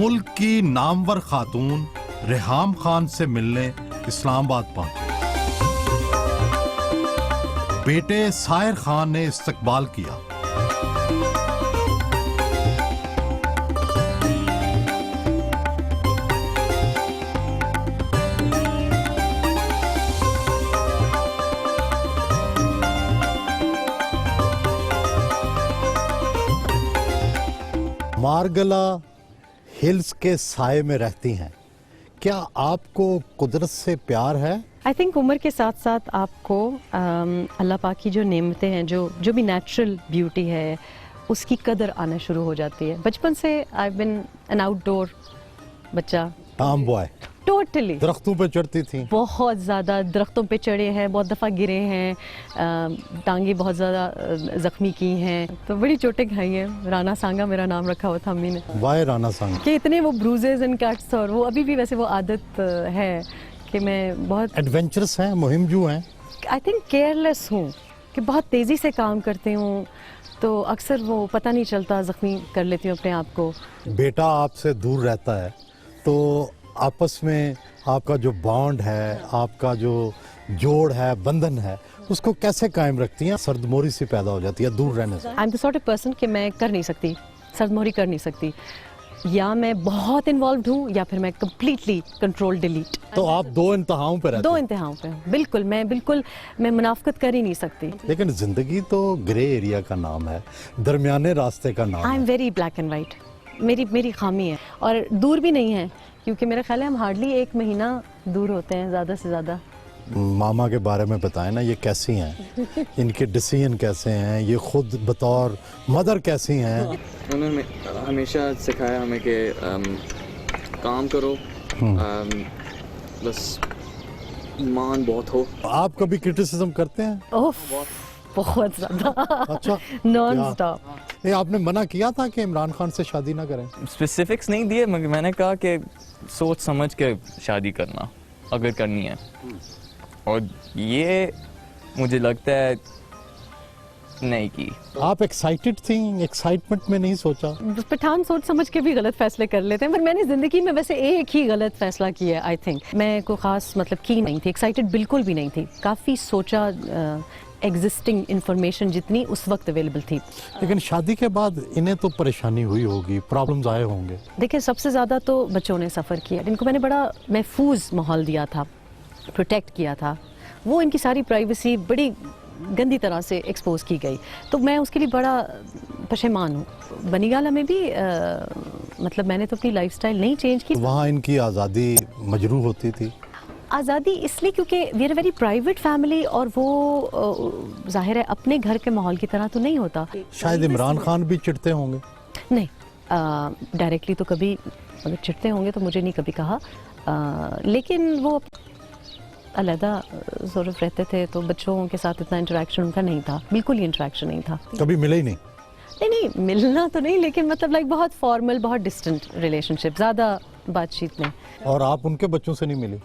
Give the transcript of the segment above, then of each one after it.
मुल्क की नामवर खातून रेहाम खान से मिलने इस्लामाबाद पहुंचे। बेटे साहिर खान ने इस्तकबाल किया। मारगला हिल्स के साए में रहती हैं। क्या आपको कुदरत से प्यार है? आई थिंक उम्र के साथ साथ आपको अल्लाह पाक की जो नेमतें हैं, जो भी नेचुरल ब्यूटी है, उसकी कदर आना शुरू हो जाती है। बचपन से आई बीन एन आउटडोर बच्चा, टाम बॉय। टोटली दरख्तों पे चढ़ती थी? बहुत ज़्यादा दरख्तों पे चढ़े हैं, बहुत दफ़ा गिरे हैं, टांगे बहुत ज़्यादा ज़ख्मी की हैं, तो बड़ी चोटें खाई हैं। राना सांगा मेरा नाम रखा हुआ था अम्मी ने। वाई राना सांगा? कि इतने वो ब्रूजेज एंड कट्स, और वो अभी भी वैसे वो आदत है कि मैं बहुत एडवेंचरस हैं, मुहिमजू हैं। आई थिंक केयरलेस हूँ कि बहुत तेज़ी से काम करती हूँ, तो अक्सर वो पता नहीं चलता, ज़ख्मी कर लेती हूँ अपने आप को। बेटा आपसे दूर रहता है तो आपस में आपका जो बॉन्ड है, आपका जो जोड़ है, बंधन है, उसको कैसे कायम रखती हैं? सर्दमोरी सी पैदा हो जाती है दूर रहने से। I am the sort of person कि मैं कर नहीं सकती, सर्दमोरी कर नहीं सकती। या मैं बहुत इन्वॉल्व हूँ या फिर मैं कम्प्लीटली कंट्रोल डिलीट। तो आप दो इंतहाओं पे रहते हैं? दो इंतहाओं पे बिल्कुल मैं मुनाफकत कर ही नहीं सकती। लेकिन जिंदगी तो ग्रे एरिया का नाम है, दरमियाने रास्ते का नाम है। I am very black and white, मेरी खामी है, और दूर भी नहीं है, क्योंकि मेरा ख्याल है हम हार्डली 1 महीना दूर होते हैं ज़्यादा से ज़्यादा। मामा के बारे में बताएं ना, ये कैसी हैं? इनके डिसीजन कैसे हैं? ये खुद बतौर मदर कैसी हैं? उन्होंने हमेशा सिखाया हमें कि काम करो, बस मान बहुत हो। आप कभी क्रिटिसिज्म करते हैं? बहुत ज़्यादा। अच्छा, नॉन स्टॉप। आपने मना किया था कि इमरान खान से शादी ना करें? स्पेसिफिक्स नहीं दिए, मैंने कहा कि सोच समझ के शादी करना अगर करनी है, और ये मुझे लगता है नहीं की। आप एक्साइटेड थी? एक्साइटमेंट में नहीं सोचा? पठान सोच समझ के भी गलत फैसले कर लेते हैं, पर मैंने ज़िंदगी में वैसे एक ही गलत फैसला किया है। आई थिंक मैं कोई ख़ास की नहीं थी, एक्साइटेड बिल्कुल भी नहीं थी। काफ़ी सोचा, एग्जिस्टिंग इंफॉर्मेशन जितनी उस वक्त अवेलेबल थी। लेकिन शादी के बाद इन्हें तो परेशानी हुई होगी, प्रॉब्लम्स आए होंगे। देखिए, सबसे ज़्यादा तो बच्चों ने सफ़र किया। इनको मैंने बड़ा महफूज माहौल दिया था, प्रोटेक्ट किया था। वो इनकी सारी प्राइवेसी बड़ी गंदी तरह से एक्सपोज की गई, तो मैं उसके लिए बड़ा पशेमान हूँ। बनीगाला में भी मतलब मैंने तो अपनी लाइफस्टाइल नहीं चेंज की। वहाँ इनकी आज़ादी मजरू होती थी? आज़ादी इसलिए क्योंकि we are very private family, और वो जाहिर है अपने घर के माहौल की तरह तो नहीं होता। शायद इमरान खान भी चिढ़ते होंगे? नहीं, डायरेक्टली तो कभी, अगर चिढ़ते होंगे तो मुझे नहीं कभी कहा, लेकिन वो अलहदा ज़रूर रहते थे, तो बच्चों के साथ इतना इंटरेक्शन उनका नहीं था, बिल्कुल ही इंटरेक्शन नहीं था। कभी मिले ही नहीं? नहीं, मिलना तो नहीं, लेकिन मतलब लाइक बहुत फॉर्मल, बहुत डिस्टेंट रिलेशनशिप, ज़्यादा बातचीत नहीं। और आप उनके बच्चों से नहीं मिली?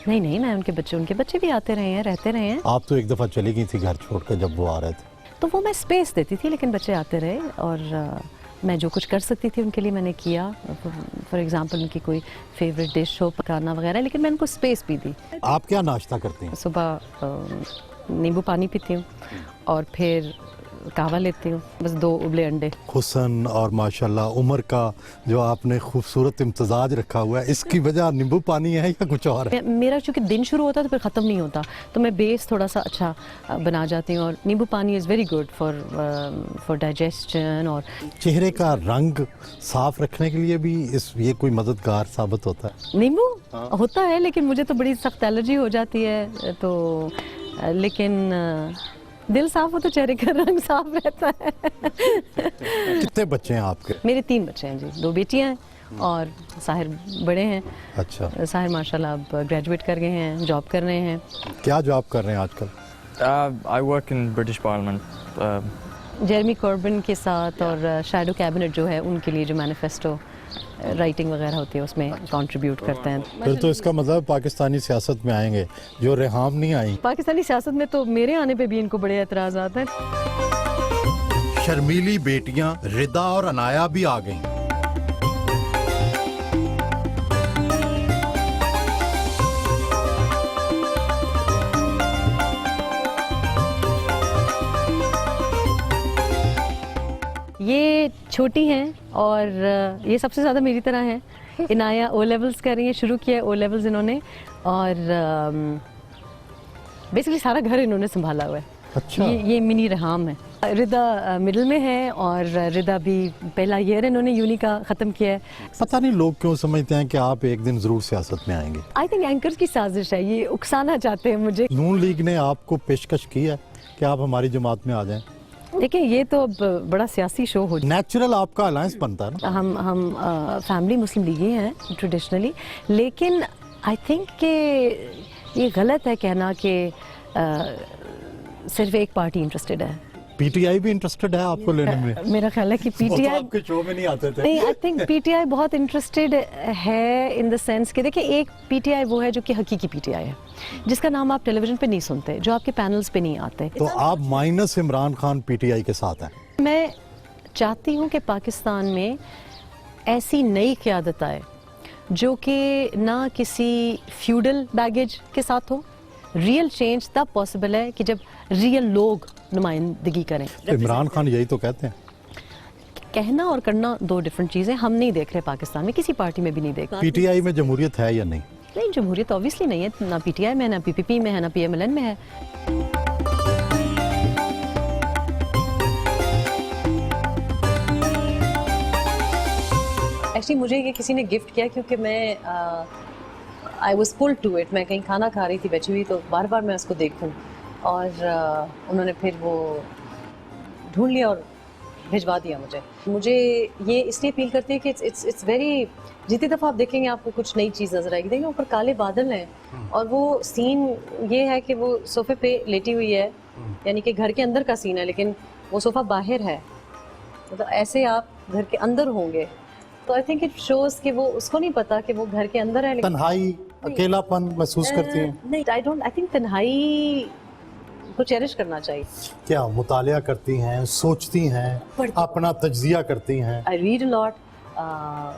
नहीं, मैं उनके बच्चे भी आते रहे हैं, रहते रहे हैं। आप तो एक दफ़ा चली गई थी घर छोड़कर जब वो आ रहे थे। तो वो मैं स्पेस देती थी, लेकिन बच्चे आते रहे, और मैं जो कुछ कर सकती थी उनके लिए मैंने किया। फॉर एग्जांपल उनकी कोई फेवरेट डिश हो, पकाना वगैरह, लेकिन मैंने उनको स्पेस भी दी। आप क्या नाश्ता करती हैं? सुबह नींबू पानी पीती हूँ, और फिर कहवा लेती हूँ, बस 2 उबले अंडे। हुस्न और माशाल्लाह उम्र का जो आपने खूबसूरत इम्तजाज रखा हुआ है, इसकी वजह नींबू पानी है या कुछ और है? मेरा चूँकि दिन शुरू होता है तो फिर ख़त्म नहीं होता, तो मैं बेस थोड़ा सा अच्छा बना जाती हूँ, और नींबू पानी is very good for digestion. और चेहरे का रंग साफ रखने के लिए भी ये कोई मददगार साबित होता है? नींबू होता है, लेकिन मुझे तो बड़ी सख्त एलर्जी हो जाती है, तो लेकिन दिल साफ हो तो चेहरे का रंग साफ रहता है। कितने बच्चे हैं आपके? मेरे 3 बच्चे हैं जी, 2 बेटियां हैं और साहिर बड़े हैं। अच्छा। साहिर माशाल्लाह अब ग्रेजुएट कर गए हैं, जॉब कर रहे हैं। क्या जॉब कर रहे हैं आजकल? I work in British parliament. Jeremy Corbyn के साथ और शैडो कैबिनेट जो है उनके लिए जो मैनिफेस्टो राइटिंग वगैरह होती है उसमें कंट्रीब्यूट करते हैं। फिर तो इसका मतलब पाकिस्तानी सियासत में आएंगे, जो रेहाम नहीं आई। पाकिस्तानी सियासत में तो मेरे आने पे भी इनको बड़े एतराज़ात हैं। शर्मीली बेटियां रिदा और अनाया भी आ गईं। छोटी हैं और ये सबसे ज़्यादा मेरी तरह हैं। इनाया ओ लेवल्स कर रही हैं, शुरू किया है ओ लेवल्स इन्होंने, और बेसिकली सारा घर इन्होंने संभाला हुआ है। अच्छा। ये मिनी रहाम है। रिदा मिडिल में है और रिदा भी पहला ईयर इन्होंने यूनी का ख़त्म किया है। पता नहीं लोग क्यों समझते हैं कि आप एक दिन जरूर सियासत में आएंगे। आई थिंक एंकर्स की साजिश है, ये उकसाना चाहते हैं मुझे। नून लीग ने आपको पेशकश की है कि आप हमारी जमात में आ जाएं। देखिए ये तो अब बड़ा सियासी शो हो नेचुरल आपका अलायंस बनता है ना। हम फैमिली मुस्लिम लीगी हैं ट्रेडिशनली, लेकिन आई थिंक कि ये गलत है कहना कि सिर्फ एक पार्टी इंटरेस्टेड है। पीटीआई भी इंटरेस्टेड है आपको लेने में? मेरा ख्याल है कि वो तो पीटीआई आपके शो में नहीं आते थे। नहीं, आई थिंक पीटीआई बहुत इंटरेस्टेड है इन द सेंस कि देखिए एक पीटीआई वो है जो कि हकीकी पीटीआई है, जिसका नाम आप टेलीविजन पे नहीं सुनते, जो आपके पैनल्स पे नहीं आते। तो आप माइनस इमरान खान पीटीआई के साथ हैं? मैं चाहती हूँ कि पाकिस्तान में ऐसी नई क़यादत आए जो कि ना किसी फ्यूडल बैगेज के साथ हो। रियल चेंज तब पॉसिबल है कि जब रियल लोग नुमाइंदगी करें। तो इमरान खान यही तो कहते हैं। कहना और करना दो डिफरेंट चीज़ें। हम नहीं देख रहे पाकिस्तान में, किसी पार्टी में भी नहीं देख रहे। पीटीआई में जमहूरियत है या नहीं? नहीं, जमहूरियत ऑब्वियसली नहीं है, ना पीटीआई में, ना पीपीपी में है, ना पीएमएलएन में है। एक्चुअली मुझे ये किसी ने गिफ्ट किया क्योंकि मैं I was pulled to it. मैं कहीं खाना खा रही थी बैठी हुई, तो बार बार मैं उसको देखूं, और उन्होंने फिर वो ढूंढ लिया और भिजवा दिया मुझे ये इसलिए अपील करती है कि इट्स वेरी, जितनी दफ़ा आप देखेंगे आपको कुछ नई चीज़ नज़र आएगी। देखिए ऊपर काले बादल हैं और वो सीन ये है कि वो सोफे पे लेटी हुई है, यानी कि घर के अंदर का सीन है, लेकिन वो सोफ़ा बाहर है, मतलब ऐसे आप घर के अंदर होंगे। तो आई थिंक इट शोज कि वो, उसको नहीं पता कि वो घर के अंदर है। तन्हाई, अकेलापन महसूस करती हैं? नहीं, आई थिंक तन्हाई को चेरिश करना चाहिए। क्या मुतालिया करती हैं, सोचती हैं, अपना तज्जिया करती हैं? आई रीड अ लॉट,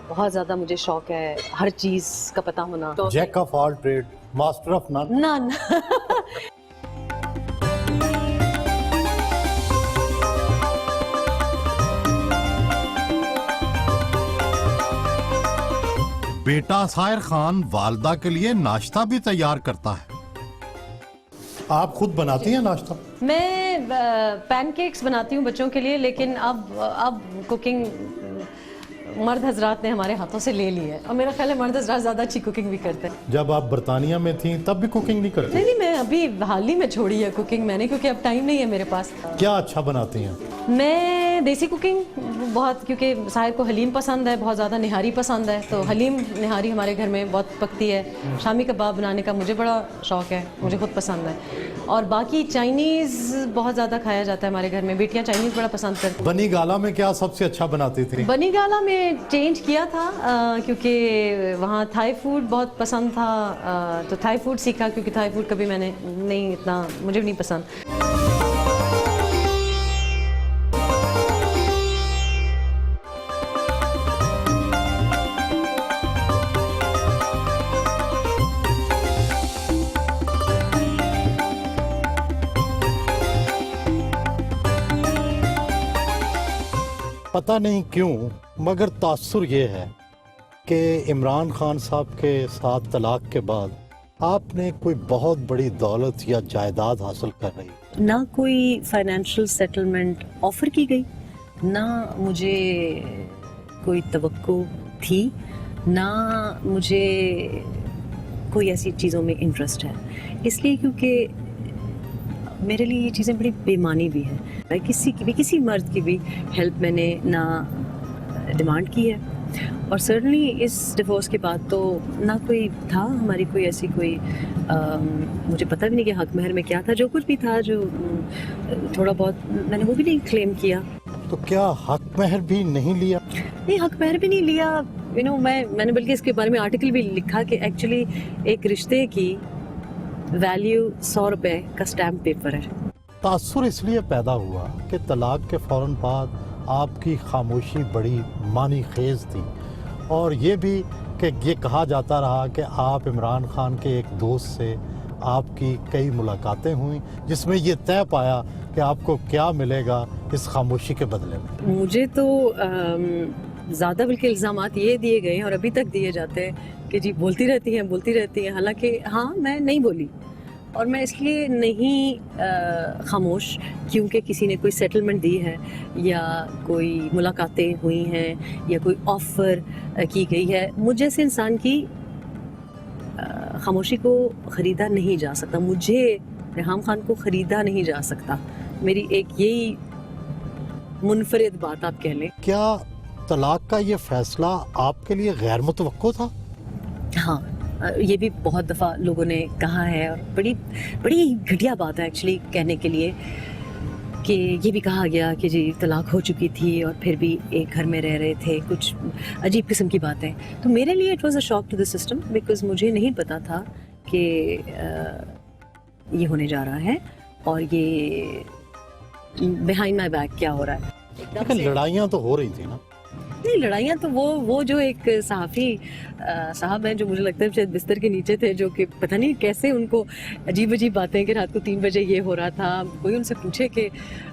बहुत ज़्यादा मुझे शौक है हर चीज़ का पता होना। तो jack of all trade, master of none. None. बेटा साहिर खान वालदा के लिए नाश्ता भी तैयार करता है। आप खुद बनाती हैं नाश्ता? मैं पैनकेक्स बनाती हूँ बच्चों के लिए, लेकिन अब कुकिंग मर्द हजरात ने हमारे हाथों से ले ली है, और मेरा ख्याल है मर्द हजरात ज़्यादा अच्छी कुकिंग भी करते हैं। जब आप बरतानिया में थी तब भी कुकिंग नहीं करती? नहीं, मैं अभी हाल ही में छोड़ी है कुकिंग मैंने, क्योंकि अब टाइम नहीं है मेरे पास। क्या अच्छा बनाती हैं? मैं देसी कुकिंग बहुत, क्योंकि साहिर को हलीम पसंद है, बहुत ज़्यादा निहारी पसंद है, तो हलीम निहारी हमारे घर में बहुत पकती है। शामी कबाब बनाने का मुझे बड़ा शौक़ है, मुझे खुद पसंद है। और बाकी चाइनीज़ बहुत ज़्यादा खाया जाता है हमारे घर में, बेटियां चाइनीज़ बड़ा पसंद करती हैं। बनी गाला में क्या सबसे अच्छा बनाती थी? बनी गाला में चेंज किया था क्योंकि वहाँ थाई फूड बहुत पसंद था, तो थाई फूड सीखा, क्योंकि थाई फूड कभी मैंने नहीं, इतना मुझे भी नहीं पसंद। पता नहीं क्यों, मगर तासुर ये है कि इमरान खान साहब के साथ तलाक के बाद आपने कोई बहुत बड़ी दौलत या जायदाद हासिल कर रही। ना कोई फाइनेंशियल सेटलमेंट ऑफर की गई, ना मुझे कोई तवक्को थी, ना मुझे कोई ऐसी चीज़ों में इंटरेस्ट है, इसलिए क्योंकि मेरे लिए ये चीज़ें बड़ी बेमानी भी है। किसी मर्द की भी हेल्प मैंने ना डिमांड की है, और सर्टनली इस डिवोर्स के बाद तो ना कोई था हमारी कोई ऐसी कोई मुझे पता भी नहीं कि हक महर में क्या था। जो कुछ भी था, जो थोड़ा बहुत, मैंने वो भी नहीं क्लेम किया। तो क्या हक महर भी नहीं लिया? नहीं, हक महर भी नहीं लिया। मैंने बल्कि इसके बारे में आर्टिकल भी लिखा कि एक्चुअली एक रिश्ते की वैल्यू 100 रुपए का स्टैम्प पेपर है। तासुर इसलिए पैदा हुआ कि तलाक के फ़ौरन बाद आपकी खामोशी बड़ी मानी खेज थी, और ये भी कि ये कहा जाता रहा कि आप इमरान खान के एक दोस्त से आपकी कई मुलाकातें हुई जिसमें ये तय पाया कि आपको क्या मिलेगा इस खामोशी के बदले में? मुझे तो ज़्यादा बल्कि इल्ज़ामात ये दिए गए हैं और अभी तक दिए जाते हैं कि जी बोलती रहती हैं, हालांकि हाँ मैं नहीं बोली और मैं इसलिए नहीं खामोश क्योंकि किसी ने कोई सेटलमेंट दी है या कोई मुलाकातें हुई हैं या कोई ऑफ़र की गई है। मुझ जैसे इंसान की खामोशी को ख़रीदा नहीं जा सकता, मुझे रेहाम खान को ख़रीदा नहीं जा सकता। मेरी एक यही मुनफरिद बात आप कह लें। क्या तलाक का ये फैसला आपके लिए गैर मुतवक्को था? हाँ, ये भी बहुत दफ़ा लोगों ने कहा है और बड़ी बड़ी घटिया बात है एक्चुअली कहने के लिए कि ये भी कहा गया कि जी तलाक हो चुकी थी और फिर भी एक घर में रह रहे थे, कुछ अजीब किस्म की बातें। तो मेरे लिए it was a shock to the system because मुझे नहीं पता था कि ये होने जा रहा है और ये बिहाइंड माय बैक क्या हो रहा है। लेकिन लड़ाइयाँ तो हो रही थी ना? नहीं, लड़ाइयाँ तो वो जो एक सहाफ़ी साहब हैं जो मुझे लगता है शायद बिस्तर के नीचे थे, जो कि पता नहीं कैसे उनको अजीब बातें कि रात को 3 बजे ये हो रहा था। कोई उनसे पूछे कि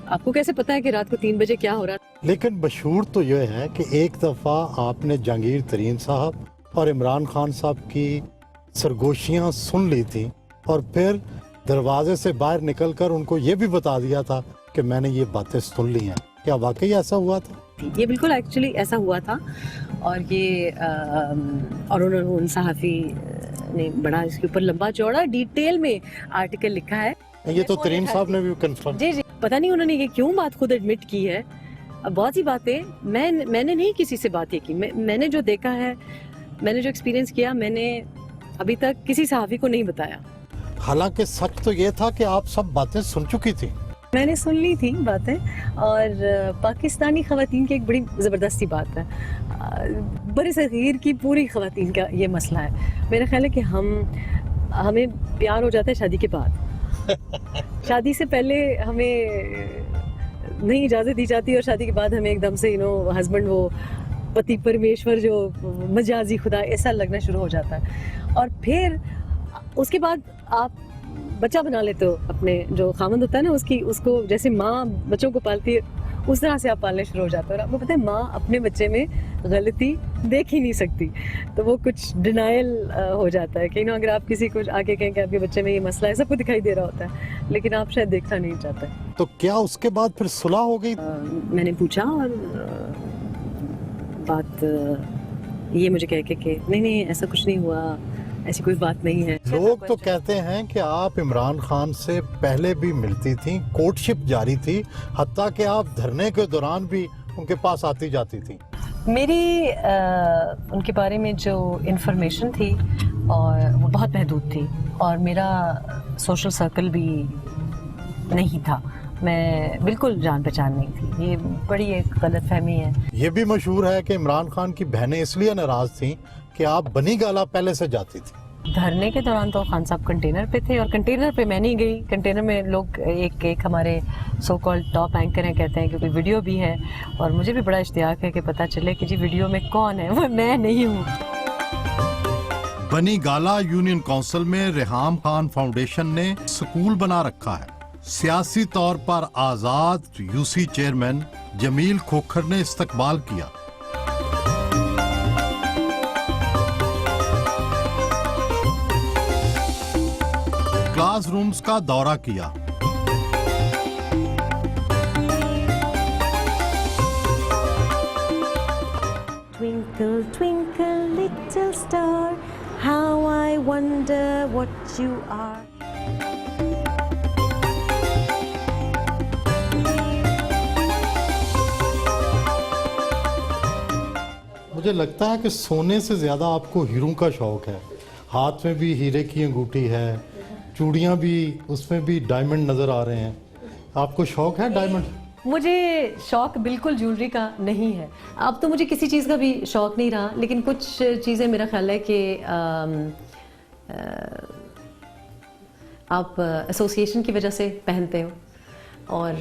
आपको कैसे पता है कि रात को 3 बजे क्या हो रहा था? लेकिन मशहूर तो ये है कि एक दफ़ा आपने जहांगीर तरीन साहब और इमरान खान साहब की सरगोशियाँ सुन ली थी और फिर दरवाजे से बाहर निकलकर उनको ये भी बता दिया था कि मैंने ये बातें सुन ली हैं। क्या वाकई ऐसा हुआ था? ये बिल्कुल एक्चुअली ऐसा हुआ था और ये और उन्होंने उन सहाफ़ी ने बड़ा इसके ऊपर लंबा चौड़ा डिटेल में आर्टिकल लिखा है। ये तो तरीन साहब ने भी कंफर्म। जी, पता नहीं उन्होंने ये क्यों बात खुद एडमिट की है। अब बहुत सी बातें मैंने नहीं किसी से बात ये की। मैंने जो देखा है, मैंने जो एक्सपीरियंस किया, मैंने अभी तक किसी सहाफ़ी को नहीं बताया। हालांकि सच तो ये था कि आप सब बातें सुन चुकी थी। मैंने सुन ली थी बातें और पाकिस्तानी ख़वातीन की एक बड़ी ज़बरदस्ती बात है, बड़े सग़ीर की पूरी ख़वातीन का ये मसला है। मेरा ख्याल है कि हमें प्यार हो जाता है शादी के बाद। शादी से पहले हमें नहीं इजाज़त दी जाती और शादी के बाद हमें एकदम से हस्बैंड वो पति परमेश्वर जो मजाजी खुदा ऐसा लगना शुरू हो जाता है और फिर उसके बाद आप बच्चा बना लेते हो। अपने जो खामंद होता है ना उसको जैसे माँ बच्चों को पालती है उस तरह से आप पालने शुरू हो जाते हो और आपको पता है माँ अपने बच्चे में गलती देख ही नहीं सकती, तो वो कुछ डिनाइल हो जाता है कि अगर आप किसी को आके कहें कि आपके बच्चे में ये मसला है, सबको दिखाई दे रहा होता है लेकिन आप शायद देखना नहीं चाहते। तो क्या उसके बाद फिर सुलह हो गई? मैंने पूछा और बात ये मुझे कह के नहीं ऐसा कुछ नहीं हुआ, ऐसी कोई बात नहीं है। लोग तो कहते हैं कि आप इमरान खान से पहले भी मिलती थी, कोर्टशिप जारी थी, हत्ता कि आप धरने के दौरान भी उनके पास आती जाती थी। मेरी उनके बारे में जो इन्फॉर्मेशन थी और वो बहुत महदूद थी और मेरा सोशल सर्कल भी नहीं था, मैं बिल्कुल जान पहचान नहीं थी। ये बड़ी एक गलतफहमी है। ये भी मशहूर है कि इमरान खान की बहनें इसलिए नाराज थीं कि आप बनी गाला पहले से जाती थी। धरने के दौरान तो खान साहब कंटेनर पे थे और कंटेनर पे मैं नहीं गई। कंटेनर में लोग एक हमारे सो कॉल्ड टॉप एंकर हैं, कहते हैं कि कोई वीडियो भी है और मुझे भी बड़ा इश्तियाक है कि पता चले कि जी वीडियो में कौन है, वो मैं नहीं हूँ। बनी गाला यूनियन काउंसिल में रेहाम खान फाउंडेशन ने स्कूल बना रखा है। सियासी तौर पर आजाद यूसी चेयरमैन जमील खोखर ने इस्तकबाल किया। क्लासरूम्स का दौरा किया। Twinkle, twinkle, little star, how I wonder what you are. मुझे लगता है कि सोने से ज्यादा आपको हीरों का शौक है। हाथ में भी हीरे की अंगूठी है, चूड़ियाँ भी, उसमें भी डायमंड नजर आ रहे हैं। आपको शौक है डायमंड? मुझे शौक बिल्कुल ज्वेलरी का नहीं है। अब तो मुझे किसी चीज़ का भी शौक नहीं रहा, लेकिन कुछ चीज़ें मेरा ख्याल है कि आप एसोसिएशन की वजह से पहनते हो और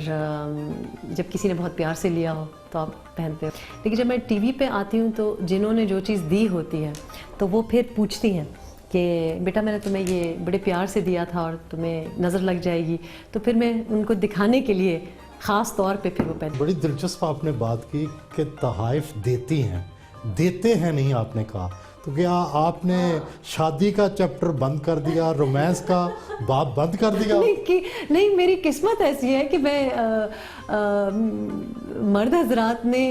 जब किसी ने बहुत प्यार से लिया हो तो आप पहनते हो। लेकिन जब मैं टीवी पे आती हूँ तो जिन्होंने जो चीज़ दी होती है तो वो फिर पूछती हैं कि बेटा मैंने तुम्हें ये बड़े प्यार से दिया था और तुम्हें नज़र लग जाएगी, तो फिर मैं उनको दिखाने के लिए ख़ास तौर पे फिर वो पहन। बड़ी दिलचस्प आपने बात की कि तहाइफ देती हैं, देते हैं नहीं आपने कहा, तो क्या आपने शादी का चैप्टर बंद कर दिया, रोमांस का बाब बंद कर दिया? नहीं, मेरी किस्मत ऐसी है कि मैं मर्द हजरात ने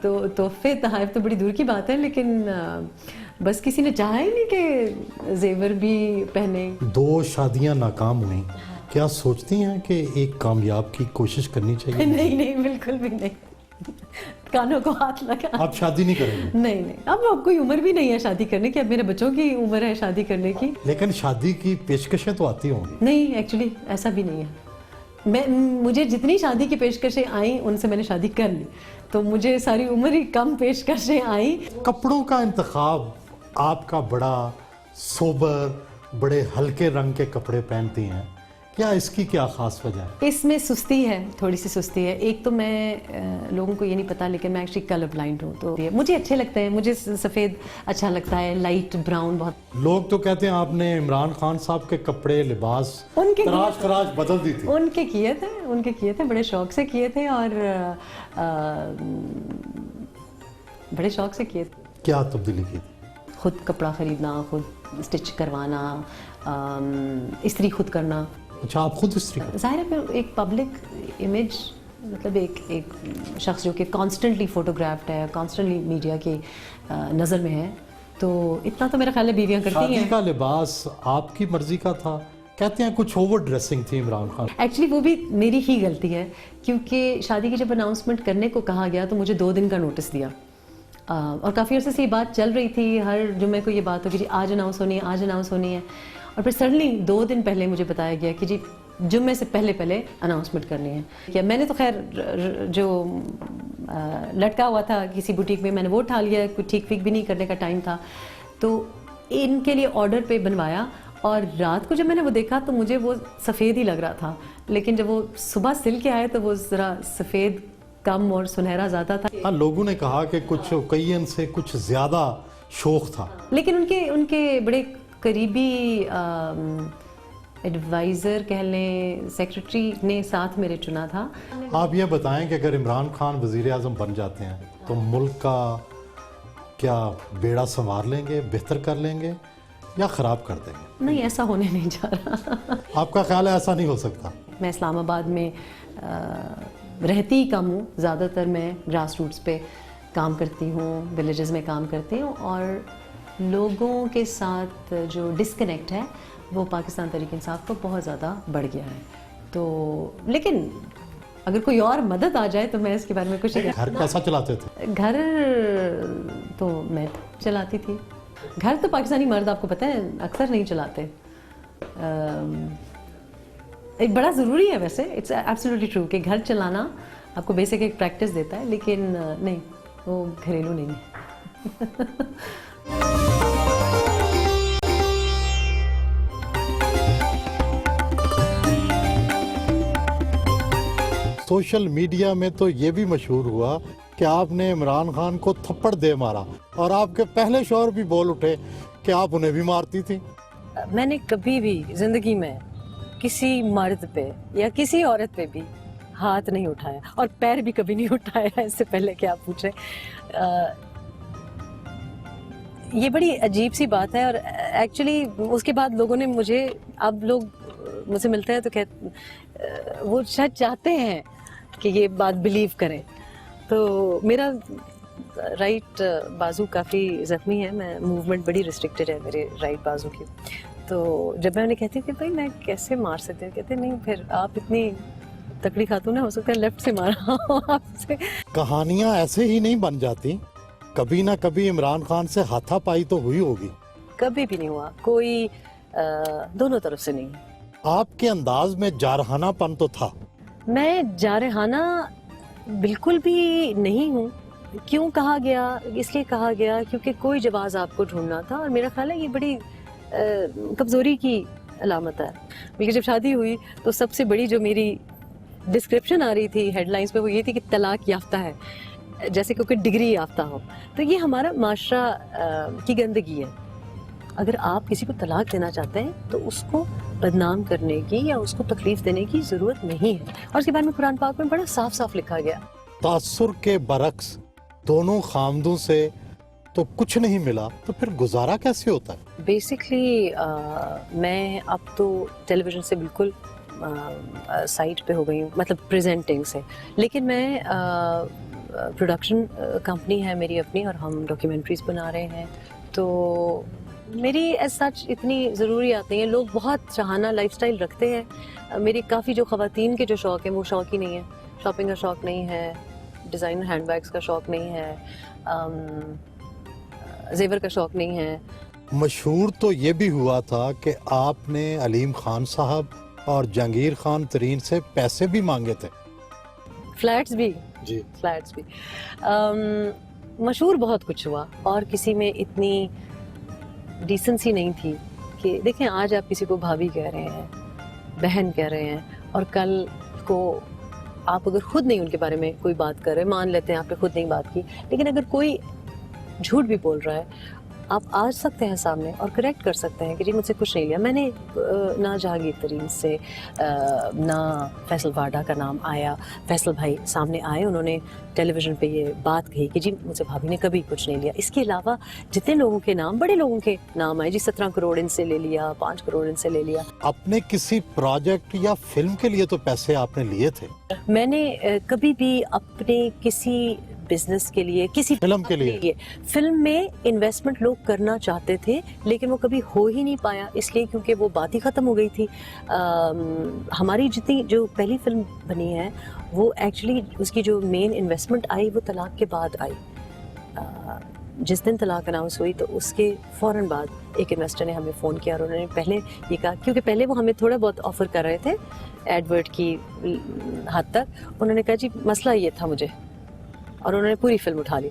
तो तोहफे तहाइफ तो बड़ी दूर की बात है, लेकिन बस किसी ने चाहा ही नहीं कि जेवर भी पहने। 2 शादियां नाकाम हुई, क्या सोचती हैं कि एक कामयाब की कोशिश करनी चाहिए? नहीं, बिल्कुल भी नहीं, कानों को हाथ लगा। आप शादी नहीं करेंगे? नहीं, अब कोई उम्र भी नहीं है शादी करने की, अब मेरे बच्चों की उम्र है शादी करने की। लेकिन शादी की पेशकशें तो आती होंगी। नहीं, एक्चुअली ऐसा भी नहीं है। मुझे जितनी शादी की पेशकशें आई उनसे मैंने शादी कर ली, तो मुझे सारी उम्र ही कम पेशकशें आई। कपड़ों का इंतखाब आपका बड़ा सोबर, बड़े हल्के रंग के कपड़े पहनती हैं, क्या इसकी क्या खास वजह है? इसमें सुस्ती है, थोड़ी सी सुस्ती है। एक तो मैं लोगों को ये नहीं पता, लेकिन मैं एक्चुअली कलर ब्लाइंड हूँ, तो मुझे अच्छे लगते हैं, मुझे सफ़ेद अच्छा लगता है, लाइट ब्राउन बहुत। लोग तो कहते हैं आपने इमरान खान साहब के कपड़े, लिबास उनके तराश बदल दी थी। उनके किए थे, बड़े शौक से किए थे, और बड़े शौक से किए थे। क्या तब्दीली की थी? खुद कपड़ा ख़रीदना, खुद स्टिच करवाना, इस्त्री खुद करना। अच्छा, आप खुद इस्त्री? ज़ाहिर है फिर एक पब्लिक इमेज, मतलब एक शख्स जो कि कॉन्स्टेंटली फोटोग्राफ्ड है, कॉन्स्टेंटली मीडिया की नज़र में है, तो इतना तो मेरा ख्याल है बीवियाँ करती हैं। शादी का लिबास आपकी मर्जी का था, कहते हैं कुछ ओवर ड्रेसिंग थी इमरान खान। एक्चुअली वो भी मेरी ही गलती है, क्योंकि शादी की जब अनाउंसमेंट करने को कहा गया तो मुझे 2 दिन का नोटिस दिया, और काफ़ी अर्से से ये बात चल रही थी, हर जुम्मे को ये बात हो कि जी आज अनाउंस होनी है, आज अनाउंस होनी है, और फिर सडनली 2 दिन पहले मुझे बताया गया कि जी जुम्मे से पहले अनाउंसमेंट करनी है। या मैंने तो खैर जो लटका हुआ था किसी बुटीक में, मैंने वो उठा लिया, कुछ ठीक फिक भी नहीं करने का टाइम था, तो इनके लिए ऑर्डर पे बनवाया, और रात को जब मैंने वो देखा तो मुझे वो सफ़ेद ही लग रहा था, लेकिन जब वो सुबह सिल के आए तो वो ज़रा सफ़ेद कम और सुनहरा ज़्यादा था। हाँ, लोगों ने कहा कि कुछ कईयन से कुछ ज़्यादा शौक था, लेकिन उनके बड़े करीबी एडवाइज़र कह लें, सेक्रेटरी ने साथ मेरे चुना था। आप ये बताएं कि अगर इमरान खान वज़ीर आज़म बन जाते हैं तो मुल्क का क्या बेड़ा संवार लेंगे, बेहतर कर लेंगे या ख़राब कर देंगे? नहीं, ऐसा होने नहीं जा रहा। आपका ख्याल है ऐसा नहीं हो सकता? मैं इस्लामाबाद में रहती ही कम हूँ, ज़्यादातर मैं ग्रास रूट्स पे काम करती हूँ, विलेजेस में काम करती हूँ, और लोगों के साथ जो डिस्कनेक्ट है वो पाकिस्तान तहरीक इंसाफ को बहुत ज़्यादा बढ़ गया है। तो लेकिन अगर कोई और मदद आ जाए तो मैं इसके बारे में कुछ। घर कैसा चलाते थे? घर तो मैं चलाती थी। घर तो पाकिस्तानी मर्द आपको पता है अक्सर नहीं चलाते। एक बड़ा ज़रूरी है वैसे, इट्स एब्सोल्युटली ट्रू कि घर चलाना आपको बेसिक एक प्रैक्टिस देता है, लेकिन नहीं, वो घरेलू नहीं है। सोशल मीडिया में तो ये भी मशहूर हुआ कि आपने इमरान खान को थप्पड़ दे मारा, और आपके पहले शौहर भी बोल उठे कि आप उन्हें भी मारती थी। मैंने कभी भी जिंदगी में किसी मर्द पे या किसी औरत पे भी हाथ नहीं उठाया, और पैर भी कभी नहीं उठाया, इससे पहले कि आप पूछें। ये बड़ी अजीब सी बात है, और एक्चुअली उसके बाद लोगों ने मुझे, अब लोग मुझसे मिलते हैं तो कहते, वो शायद चाहते हैं कि ये बात बिलीव करें। तो मेरा राइट बाजू काफ़ी ज़ख्मी है, मैं मूवमेंट बड़ी रिस्ट्रिक्टेड है मेरे राइट बाजू की। तो जब मैं उन्हें कहती कि भाई मैं कैसे मार सकती हूँ, कहते नहीं, फिर आप इतनी तकड़ी खातून है, हो सकता है लेफ्ट से मारा हो आपसे। कहानियां ऐसे ही नहीं बन जाती, कभी ना कभी इमरान खान से हाथापाई तो हुई होगी। कभी भी नहीं हुआ, कोई दोनों तरफ से नहीं। आपके अंदाज में जारहानापन तो था? मैं जारहाना बिल्कुल भी नहीं हूँ। क्यों कहा गया, इसलिए कहा गया क्योंकि कोई जवाब आपको ढूंढना था, और मेरा ख्याल है ये बड़ी कमज़ोरी की अलामत है। बल्कि जब शादी हुई तो सबसे बड़ी जो मेरी डिस्क्रिप्शन आ रही थी हेडलाइंस पे वो ये थी कि तलाक याफ्ता है, जैसे क्योंकि डिग्री याफ्ता हो। तो ये हमारा माशरा की गंदगी है। अगर आप किसी को तलाक देना चाहते हैं तो उसको बदनाम करने की या उसको तकलीफ देने की ज़रूरत नहीं है। और उसके बारे में कुरान पाक में बड़ा साफ साफ लिखा गया। तासुर के बरक्स दोनों खामदों से तो कुछ नहीं मिला, तो फिर गुजारा कैसे होता है? बेसिकली मैं अब तो टेलीविज़न से बिल्कुल साइट पे हो गई हूँ, मतलब प्रेजेंटिंग से। लेकिन मैं प्रोडक्शन कंपनी है मेरी अपनी, और हम डॉक्यूमेंट्रीज बना रहे हैं, तो मेरी एज सच इतनी ज़रूरियात नहीं है। लोग बहुत चाहाना लाइफस्टाइल रखते हैं। मेरी काफ़ी जो ख़वातीन के जो शौक़ हैं वो शौक़ ही नहीं है। शॉपिंग का शौक़ नहीं है, डिज़ाइनर हैंडबैग्स का शौक़ नहीं है, जेवर का शौक़ नहीं है। मशहूर तो ये भी हुआ था कि आपने अलीम खान साहब और जहांगीर खान तरीन से पैसे भी मांगे थे। फ्लैट्स भी जी। फ्लैट्स भी मशहूर बहुत कुछ हुआ, और किसी में इतनी डिसेंसी नहीं थी कि देखें, आज आप किसी को भाभी कह रहे हैं, बहन कह रहे हैं, और कल को आप अगर खुद नहीं उनके बारे में कोई बात कर रहे, मान लेते हैं आपने खुद नहीं बात की, लेकिन अगर कोई झूठ भी बोल रहा है, आप आ सकते हैं सामने और करेक्ट कर सकते हैं कि जी मुझसे कुछ नहीं लिया मैंने। ना जहांगीर तरीन से ना फैसल वाडा का नाम आया। फैसल भाई सामने आए, उन्होंने टेलीविज़न पे ये बात कही कि जी मुझसे भाभी ने कभी कुछ नहीं लिया। इसके अलावा जितने लोगों के नाम, बड़े लोगों के नाम आए, जी 17 करोड़ इनसे ले लिया, 5 करोड़ इनसे ले लिया। अपने किसी प्रोजेक्ट या फिल्म के लिए तो पैसे आपने लिए थे? मैंने कभी भी अपने किसी बिजनेस के लिए, किसी फिल्म के लिए, फिल्म में इन्वेस्टमेंट लोग करना चाहते थे, लेकिन वो कभी हो ही नहीं पाया, इसलिए क्योंकि वो बात ही ख़त्म हो गई थी। हमारी जितनी जो पहली फिल्म बनी है वो एक्चुअली उसकी जो मेन इन्वेस्टमेंट आई वो तलाक के बाद आई। जिस दिन तलाक अनाउंस हुई तो उसके फ़ौरन बाद एक इन्वेस्टर ने हमें फ़ोन किया, और उन्होंने पहले ये कहा, क्योंकि पहले वो हमें थोड़ा बहुत ऑफ़र कर रहे थे एडवर्ट की हद तक, उन्होंने कहा जी मसला ये था मुझे, और उन्होंने पूरी फिल्म उठा ली।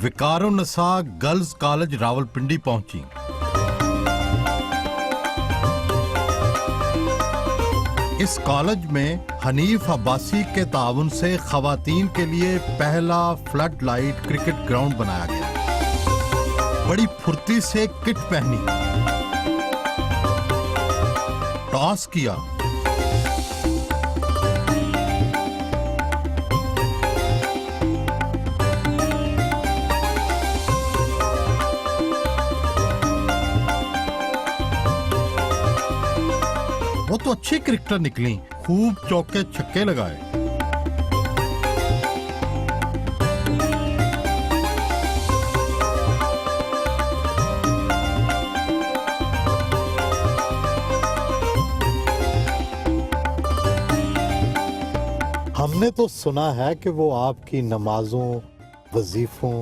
विकारुन्निसा गर्ल्स कॉलेज रावलपिंडी पहुंची। इस कॉलेज में हनीफ अब्बासी के ताउन से खवातीन के लिए पहला फ्लड लाइट क्रिकेट ग्राउंड बनाया गया। बड़ी फुर्ती से किट पहनी, टॉस किया, वो तो अच्छी क्रिकेटर निकली, खूब चौके छक्के लगाए। हमने तो सुना है कि वो आपकी नमाजों, वजीफों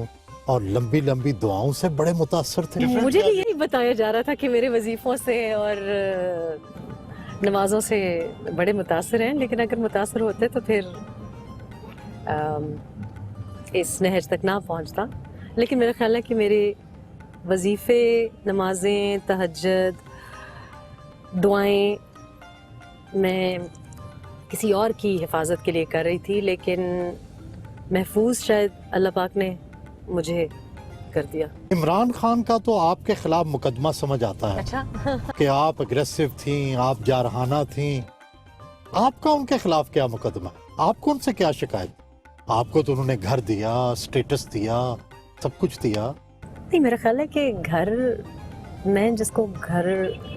और लंबी लंबी दुआओं से बड़े मुतासर थे। मुझे भी यही बताया जा रहा था कि मेरे वजीफों से और नमाजों से बड़े मुतासर हैं, लेकिन अगर मुतासर होते तो फिर इस नहज तक ना पहुंचता। लेकिन मेरा ख्याल है कि मेरे वजीफ़े, नमाजें, तहज्जुद, दुआएं मैं किसी और की हिफाजत के लिए कर रही थी, लेकिन महफूज शायद अल्लाह पाक ने मुझे कर दिया। इमरान खान का तो आपके खिलाफ मुकदमा समझ आता है। अच्छा। कि आप अग्रेसिव थी, आप जारहाना थी। आपका उनके खिलाफ क्या मुकदमा है? आपको उनसे क्या शिकायत? आपको तो उन्होंने घर दिया, स्टेटस दिया, सब कुछ दिया। नहीं, मेरा ख्याल है कि घर, मैं जिसको घर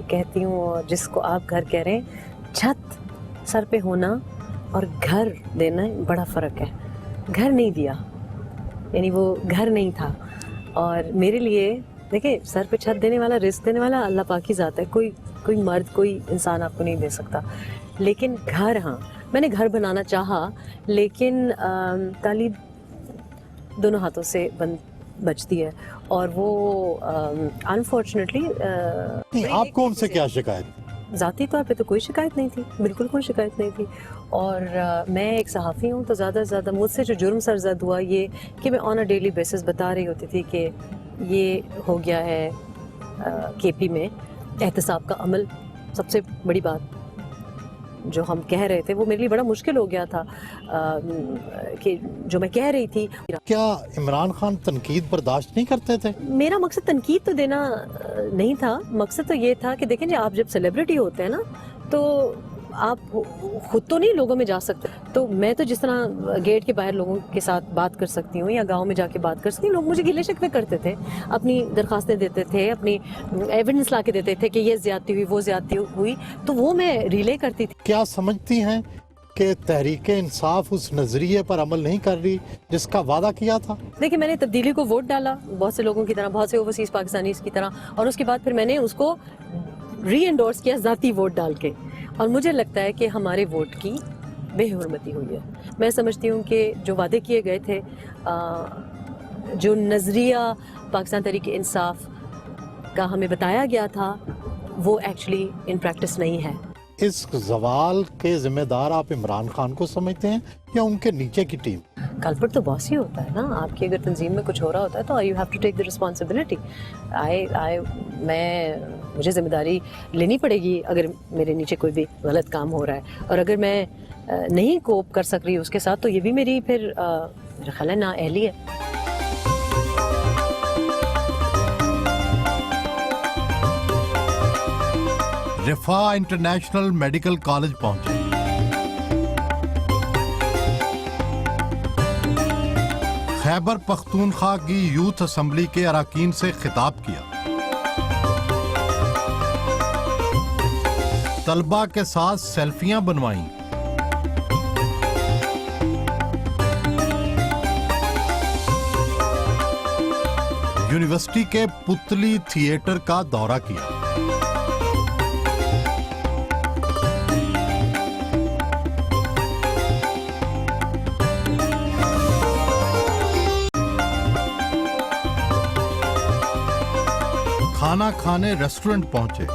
कहती हूँ और जिसको आप घर कह रहे हैं, छत सर पे होना और घर देना बड़ा फ़र्क है। घर नहीं दिया यानी वो घर नहीं था, और मेरे लिए देखिए सर पे छत देने वाला, रिस्क देने वाला अल्लाह पाक की ज़ात है। कोई मर्द, कोई इंसान आपको नहीं दे सकता। लेकिन घर, हाँ, मैंने घर बनाना चाहा, लेकिन ताली दोनों हाथों से बचती है, और वो अनफॉर्चुनेटली आपको उनसे क्या शिकायत? ज़ाती तौर पे तो कोई शिकायत नहीं थी, बिल्कुल कोई शिकायत नहीं थी। और मैं एक सहाफ़ी हूँ, तो ज़्यादा से ज़्यादा मुझसे जो जुर्म सरज़द हुआ ये कि मैं ऑन अ डेली बेसिस बता रही होती थी कि ये हो गया है केपी में एहतसाब का अमल। सबसे बड़ी बात जो हम कह रहे थे वो मेरे लिए बड़ा मुश्किल हो गया था कि जो मैं कह रही थी। क्या इमरान खान तनकीद बर्दाश्त नहीं करते थे? मेरा मकसद तनकीद तो देना नहीं था, मकसद तो ये था कि देखें जी, आप जब सेलिब्रिटी होते हैं ना तो आप खुद तो नहीं लोगों में जा सकते। तो मैं तो जिस तरह गेट के बाहर लोगों के साथ बात कर सकती हूँ या गांव में जाके बात कर सकती हूँ, लोग मुझे गिले शिकवे करते थे, अपनी दरखास्तें देते थे, अपनी एविडेंस ला के देते थे कि ये ज्यादती हुई, वो ज्यादती हुई, तो वो मैं रिले करती थी। क्या समझती हैं कि तहरीक इंसाफ उस नजरिए पर अमल नहीं कर रही जिसका वादा किया था? देखिए, मैंने तब्दीली को वोट डाला बहुत से लोगों की तरह, बहुत से ओवरसीज पाकिस्तानीज की तरह, और उसके बाद फिर मैंने उसको री एंडोर्स किया ज़ाती वोट डाल के, और मुझे लगता है कि हमारे वोट की बेहुरमती हुई है। मैं समझती हूँ कि जो वादे किए गए थे, जो नज़रिया पाकिस्तान तहरीक इंसाफ का हमें बताया गया था, वो एक्चुअली इन प्रैक्टिस नहीं है। इस जवाल के जिम्मेदार आप इमरान खान को समझते हैं या उनके नीचे की टीम? कल्प्रिट तो बॉस ही होता है ना। आपकी अगर तंजीम में कुछ हो रहा होता है तो you have to take the responsibility. मुझे जिम्मेदारी लेनी पड़ेगी अगर मेरे नीचे कोई भी गलत काम हो रहा है, और अगर मैं नहीं कोप कर सक रही उसके साथ तो ये भी मेरी फिर मेरा ख्याल है नाअहली है। रिफा इंटरनेशनल मेडिकल कॉलेज पहुंचे। खैबर पख्तूनख्वा की यूथ असेंबली के अरकान से खिताब किया। तलबा के साथ सेल्फियां बनवाईं। यूनिवर्सिटी के पुतली थिएटर का दौरा किया। खाना खाने रेस्टोरेंट पहुंचे।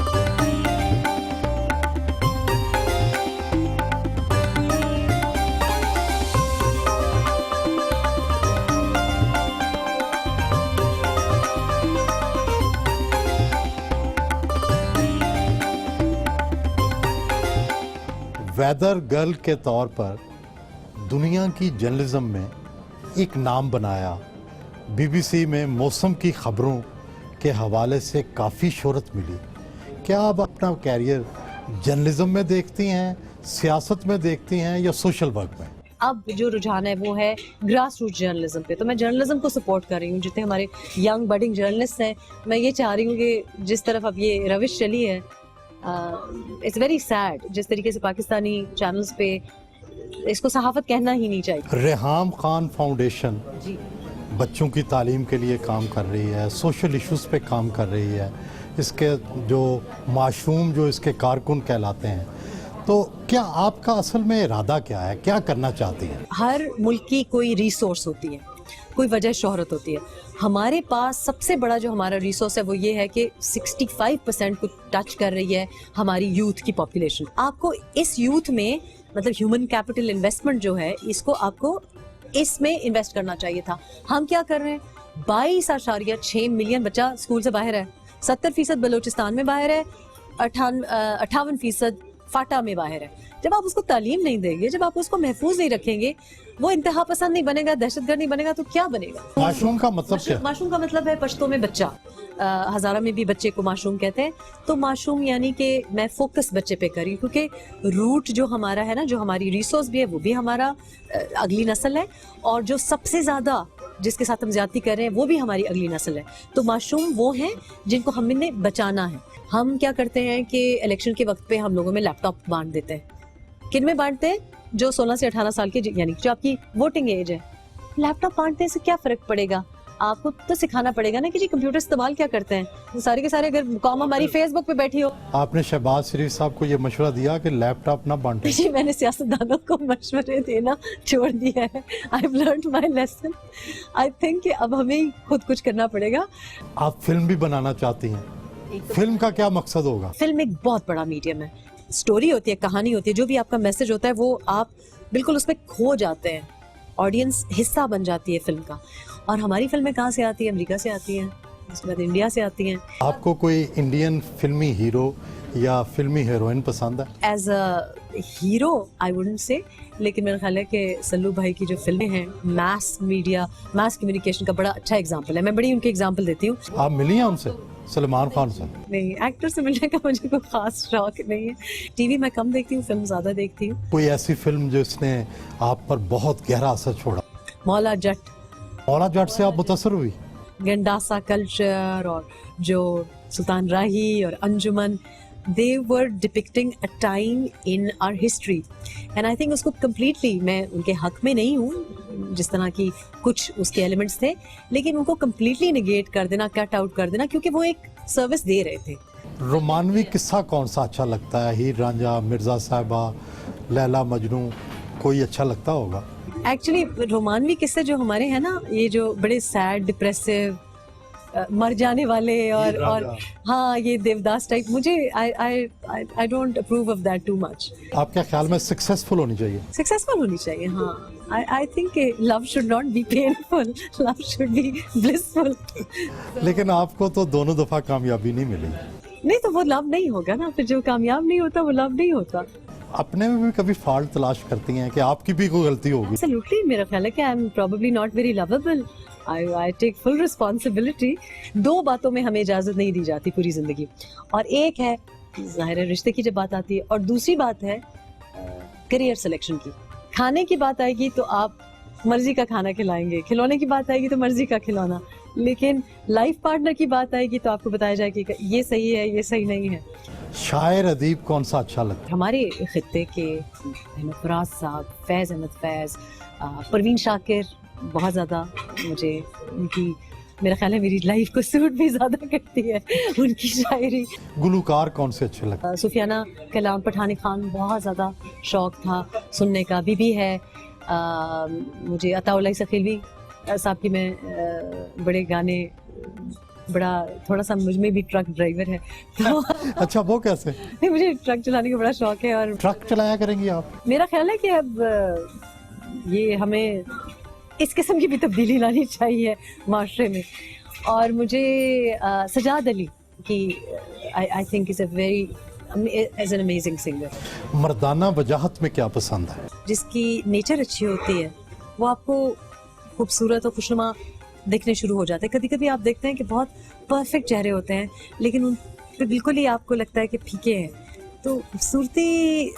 वेदर गर्ल के तौर पर दुनिया की जर्नलिज्म में एक नाम बनाया। बीबीसी में मौसम की खबरों के हवाले से काफ़ी शोहरत मिली। क्या आप अपना कैरियर जर्नलिज्म में देखती हैं, सियासत में देखती हैं या सोशल वर्क में? अब जो रुझान है वो है ग्रास रूट जर्नलिज्म पे, तो मैं जर्नलिज्म को सपोर्ट कर रही हूँ। जितने हमारे यंग बडिंग जर्नलिस्ट हैं, मैं ये चाह रही हूँ कि जिस तरफ अब ये रविश चली है, इट्स वेरी सैड जिस तरीके से पाकिस्तानी चैनल्स पे इसको सहाफत कहना ही नहीं चाहिए। रेहाम खान फाउंडेशन जी बच्चों की तालीम के लिए काम कर रही है, सोशल इश्यूज़ पे काम कर रही है। इसके जो मासूम जो इसके कारकुन कहलाते हैं, तो क्या आपका असल में इरादा क्या है, क्या करना चाहती हैं? हर मुल्क की कोई रिसोर्स होती है, कोई वजह शोहरत होती है। हमारे पास सबसे बड़ा जो हमारा रिसोर्स है वो ये है कि 65% को टच कर रही है हमारी यूथ की पॉपुलेशन। आपको इस यूथ में मतलब ह्यूमन कैपिटल इन्वेस्टमेंट जो है, इसको आपको इसमें इन्वेस्ट करना चाहिए था। हम क्या कर रहे हैं? 22.6 मिलियन बच्चा स्कूल से बाहर है, 70% बलूचिस्तान में बाहर है, 58% फाटा में बाहर है। जब आप उसको तालीम नहीं देंगे, जब आप उसको महफूज नहीं रखेंगे, वो इंतहा पसंद नहीं बनेगा, दहशतगर्द नहीं बनेगा, तो क्या बनेगा? मासूम का मतलब क्या? मासूम का मतलब है पश्तो में बच्चा। हजारा में भी बच्चे को मासूम कहते हैं। तो मासूम यानी कि मैं फोकस बच्चे पे करी, क्योंकि रूट जो हमारा है ना, जो हमारी रिसोर्स भी है, वो भी हमारा अगली नस्ल है, और जो सबसे ज्यादा जिसके साथ हम ज्यादती कर रहे हैं वो भी हमारी अगली नस्ल है। तो मासूम वो हैं जिनको हमने बचाना है। हम क्या करते हैं कि इलेक्शन के वक्त पे हम लोगों में लैपटॉप बांट देते हैं। किन में बांटते हैं? जो 16 से 18 साल के, यानी जो आपकी वोटिंग एज है। लैपटॉप बांटने से क्या फर्क पड़ेगा? आपको तो सिखाना पड़ेगा ना कि जी कंप्यूटर इस्तेमाल क्या करते हैं। तो सारे के सारे अगर कॉम हमारी फेसबुक पे बैठी हो। आपने शहबाज शरीफ साहब को ये मशवरा दिया कि लैपटॉप ना बांटें? जी, मैंने सियासतदानों को मशवरे देना छोड़ दिया है। I have learned my lesson. I think कि अब हमें खुद कुछ करना पड़ेगा। आप फिल्म भी बनाना चाहती हैं, फिल्म का क्या मकसद होगा? फिल्म एक बहुत बड़ा मीडियम है। स्टोरी होती है, कहानी होती है, जो भी आपका मैसेज होता है वो आप बिल्कुल उसमें खो जाते हैं। ऑडियंस हिस्सा बन जाती है फिल्म का। और हमारी फिल्में कहाँ से आती है? अमेरिका से आती हैं, उसके बाद इंडिया से आती हैं। आपको कोई इंडियन फिल्मी हीरो या फिल्मी हीरोइन पसंद है? As a hero I wouldn't say, लेकिन मेरा ख्याल है कि सल्लू भाई की जो फिल्में हैं, मास मीडिया, मास कम्युनिकेशन का बड़ा अच्छा एग्जाम्पल है। मैं बड़ी उनके एग्जाम्पल देती हूँ। आप मिली हैं उनसे, सलमान खान से? नहीं, एक्टर से मिलने का मुझे कोई खास शौक नहीं है। टीवी मैं कम देखती हूँ, फिल्म ज्यादा देखती हूँ। कोई ऐसी फिल्म जिसने आप पर बहुत गहरा असर छोड़ा? मौला जट, मौला जट से आप मुतासर हुई? गंडासा कल्चर और जो सुल्तान राही और अंजुमन, they were depicting a time in our history and I think उसको completely, मैं उनके हक में नहीं हूँ जिस तरह की कुछ उसके एलिमेंट्स थे, लेकिन उनको completely negate कर देना, कट आउट कर देना, क्योंकि वो एक सर्विस दे रहे थे। रोमानवी किस्सा कौन सा अच्छा लगता है? हीर रांझा, मिर्जा साहिबा, लैला मजनू, कोई अच्छा लगता होगा? एक्चुअली रोमानवी किस्से जो हमारे हैं ना, ये जो बड़े सैड, डिप्रेसिव, मर जाने वाले और हाँ, ये देवदास टाइप, मुझे I don't approve of that too much. आपके ख्याल में सक्सेसफुल होनी चाहिए? सक्सेसफुल होनी चाहिए, हाँ। I think love should not be painful, love should be blissful. लेकिन आपको तो दोनों दफा कामयाबी नहीं मिली। नहीं तो वो लव नहीं होगा ना, फिर जो कामयाब नहीं होता वो लव नहीं होता। अपने में भी कभी फॉल्ट तलाश करती हैं कि आपकी भी कोई गलती होगी? एब्सोल्युटली, मेरा ख्याल है कि I am probably not very lovable. I take full responsibility। दो बातों में हमें इजाजत नहीं दी जाती पूरी जिंदगी, और एक है जाहिर है रिश्ते की जब बात आती है, और दूसरी बात है करियर सिलेक्शन की। खाने की बात आएगी तो आप मर्जी का खाना खिलाएंगे, खिलौने की बात आएगी तो मर्जी का खिलौना, लेकिन लाइफ पार्टनर की बात आएगी तो आपको बताया जाए कि ये सही है, ये सही नहीं है। शायर अदीब कौन सा अच्छा लगता है? हमारे खित्ते के अहमद फराज साहब, फैज़ अहमद फैज़, परवीन शाकिर, बहुत ज़्यादा मुझे उनकी, मेरा ख्याल है मेरी लाइफ को सूट भी ज़्यादा करती है उनकी शायरी। गुलकार कौन से अच्छे लगते हैं? सुफियाना कलाम, पठानी खान बहुत ज़्यादा शौक था सुनने का। बीबी है, मुझे अताउल्लाह सखीलवी साहब की मैं बड़े गाने, बड़ा थोड़ा सा मुझ में भी ट्रक ड्राइवर है तो अच्छा, वो कैसे? नहीं, मुझे ट्रक चलाने का बड़ा शौक है। और ट्रक चलाया करेंगी आप? मेरा ख्याल है कि अब ये हमें इस किस्म की भी तब्दीली लानी चाहिए माशरे में। और मुझे सजाद अली की I think is a very as an amazing singer. मर्दाना वजाहत में क्या पसंद है? जिसकी नेचर अच्छी होती है वो आपको खूबसूरत और खुशनुमा दिखने शुरू हो जाते हैं। कभी कभी आप देखते हैं कि बहुत परफेक्ट चेहरे होते हैं, लेकिन उन पे बिल्कुल ही आपको लगता है कि फीके हैं। तो खूबसूरती,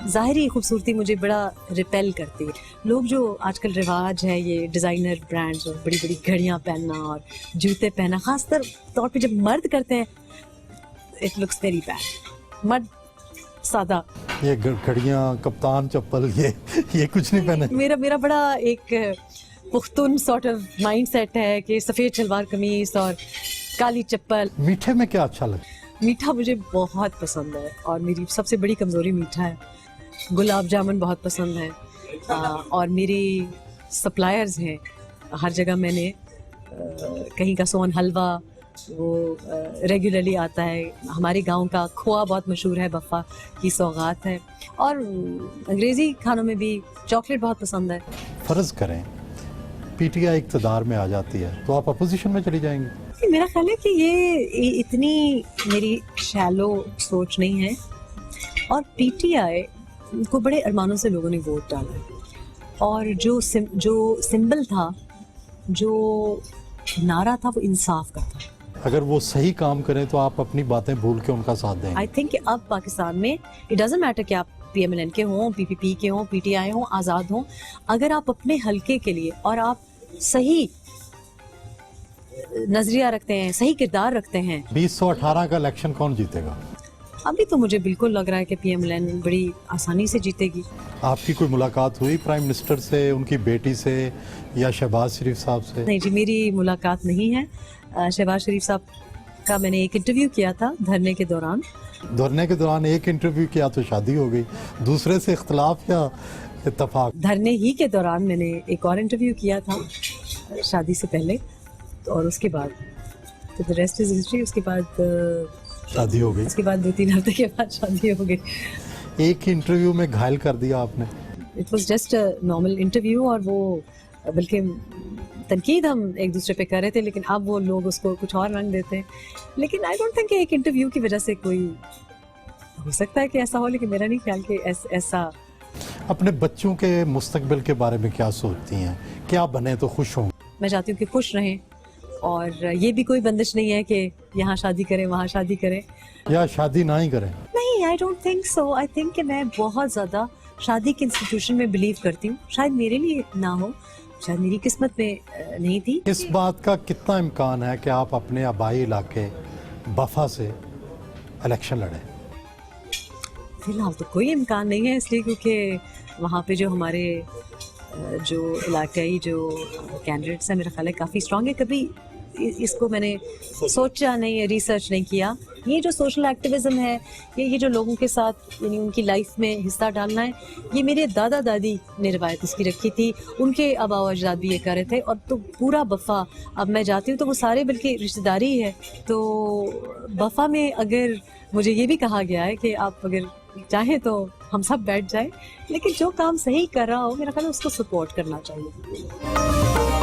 ज़ाहिरी खूबसूरती मुझे बड़ा रिपेल करती है। लोग जो आजकल रिवाज है ये डिज़ाइनर ब्रांड्स और बड़ी बड़ी घड़ियां पहनना और जूते पहनना, ख़ास तौर पे जब मर्द करते हैं, इट लुक्स वेरी बैड। मर्द सादा, ये घड़ियां, कप्तान चप्पल, ये कुछ नहीं पहने। मेरा बड़ा एक पुख्तून सॉर्ट ऑफ माइंडसेट है कि सफ़ेद शलवार कमीज और काली चप्पल। मीठे में क्या अच्छा लगता है? मीठा मुझे बहुत पसंद है और मेरी सबसे बड़ी कमज़ोरी मीठा है। गुलाब जामुन बहुत पसंद है, और मेरी सप्लायर्स हैं हर जगह। मैंने कहीं का सोन हलवा वो रेगुलरली आता है। हमारे गांव का खोआ बहुत मशहूर है, बफ़ा की सौगात है। और अंग्रेज़ी खानों में भी चॉकलेट बहुत पसंद है। फ़र्ज़ करें पीटीआई इक़्तिदार में आ जाती है तो आप अपोजिशन में चली जाएंगी? मेरा ख्याल है कि ये इतनी मेरी शैलो सोच नहीं है, और पीटीआई को बड़े अरमानों से लोगों ने वोट डाला है, और जो सिंबल था, जो नारा था, वो इंसाफ का था। अगर वो सही काम करें तो आप अपनी बातें भूल के उनका साथ देंगे? आई थिंक अब पाकिस्तान में इट डजंट मैटर कि आप पीएमएलएन के हों, पीपीपी के हों, पीटीआई हों, आज़ाद हों, अगर आप अपने हलके के लिए और आप सही नजरिया रखते हैं, सही किरदार रखते हैं। 2018 का इलेक्शन कौन जीतेगा? अभी तो मुझे बिल्कुल लग रहा है कि पीएमएलएन बड़ी आसानी से जीतेगी। आपकी कोई मुलाकात हुई प्राइम मिनिस्टर से, उनकी बेटी से या शहबाज शरीफ साहब से? नहीं जी, मेरी मुलाकात नहीं है। शहबाज शरीफ साहब का मैंने एक इंटरव्यू किया था धरने के दौरान। धरने के दौरान एक इंटरव्यू किया तो शादी हो गई, दूसरे से इख्तलाफ या इत्तफाक? धरने ही के दौरान मैंने एक और इंटरव्यू किया था शादी से पहले, और उसके बाद तो द रेस्ट इज हिस्ट्री। उसके बाद शादी हो गई। उसके बाद 2-3 हफ्ते के बाद शादी हो गई। एक इंटरव्यू में घायल कर दिया आपने। It was just a normal interview, और वो बल्कि तनकीद हम एक दूसरे पे कर रहे थे, लेकिन अब वो लोग उसको कुछ और रंग देते हैं। लेकिन आई डोंट थिंक एक इंटरव्यू की वजह से कोई हो सकता है कि ऐसा हो, लेकिन मेरा नहीं ख्याल कि ऐसा। अपने बच्चों के मुस्तकबिल के बारे में क्या सोचती हैं? क्या बने तो खुश हों? मैं चाहती हूँ कि खुश रहें, और ये भी कोई बंदिश नहीं है कि यहाँ शादी करें वहाँ शादी करें, या शादी ना ही करें? नहीं, I don't think so. I think कि मैं बहुत ज़्यादा शादी के इंस्टीट्यूशन में बिलीव करती हूँ। शायद मेरे लिए ना हो, शायद मेरी किस्मत में नहीं थी। इस बात का कितना इम्कान है कि आप अपने आबाई इलाके बफा से इलेक्शन लड़ें? फिलहाल तो कोई इम्कान नहीं है, इसलिए क्योंकि वहाँ पे जो हमारे जो इलाकाई जो कैंडिडेट्स हैं, मेरा ख्याल है काफ़ी स्ट्रांग है। कभी इसको मैंने सोचा नहीं है, रिसर्च नहीं किया। ये जो सोशल एक्टिविज्म है, ये जो लोगों के साथ यानी उनकी लाइफ में हिस्सा डालना है, ये मेरे दादा दादी ने रिवायत इसकी रखी थी, उनके आबा व अजदाद भी ये कर रहे थे। और तो पूरा बफ़ा, अब मैं जाती हूँ तो वो सारे बल्कि रिश्तेदारी ही है। तो बफ़ा में अगर मुझे ये भी कहा गया है कि आप अगर चाहें तो हम सब बैठ जाएं, लेकिन जो काम सही कर रहा हो मेरा ख्याल है उसको सपोर्ट करना चाहिए।